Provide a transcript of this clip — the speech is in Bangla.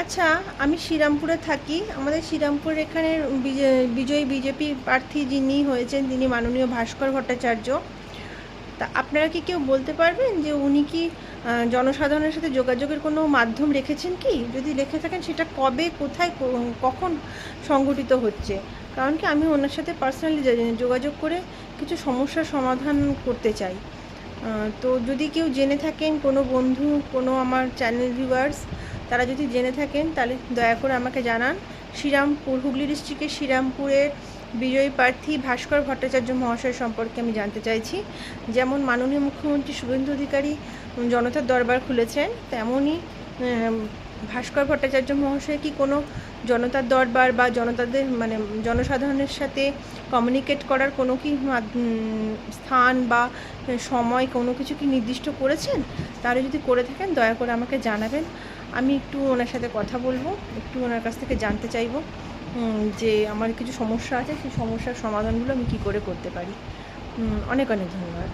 আচ্ছা, আমি শ্রীরামপুরে থাকি। আমাদের শ্রীরামপুর এখানে বিজয়ী বিজেপি প্রার্থী যিনি হয়েছেন তিনি মাননীয় ভাস্কর ভট্টাচার্য। তা আপনারা কি কেউ বলতে পারবেন যে উনি কি জনসাধারণের সাথে যোগাযোগের কোনো মাধ্যম রেখেছেন কি? যদি রেখে থাকেন সেটা কবে, কোথায়, কখন সংগঠিত হচ্ছে? কারণ কি আমি ওনার সাথে পার্সোনালি যোগাযোগ করে কিছু সমস্যার সমাধান করতে চাই। তো যদি কেউ জেনে থাকেন, কোনো বন্ধু, কোনো আমার চ্যানেল ভিউয়ার্স, তারা যদি জেনে থাকেন তাহলে দয়া করে আমাকে জানান। শ্রীরামপুর, হুগলি ডিস্ট্রিক্টের শ্রীরামপুরের বিজয়ী প্রার্থী ভাস্কর ভট্টাচার্য মহাশয় সম্পর্কে আমি জানতে চাইছি। যেমন মাননীয় মুখ্যমন্ত্রী শুভেন্দু অধিকারী জনতার দরবার খুলেছেন, তেমনই ভাস্কর ভট্টাচার্য মহাশয় কি কোনো জনতার দরবার বা জনতাদের মানে জনসাধারণের সাথে কমিউনিকেট করার কোনো কি স্থান বা সময় কোনো কিছু কি নির্দিষ্ট করেছেন? তাহলে যদি করে থাকেন দয়া করে আমাকে জানাবেন। আমি একটু ওনার সাথে কথা বলবো, একটু ওনার কাছ থেকে জানতে চাইবো যে আমার কিছু সমস্যা আছে, সেই সমস্যার সমাধানগুলো আমি কী করে করতে পারি। অনেক অনেক ধন্যবাদ।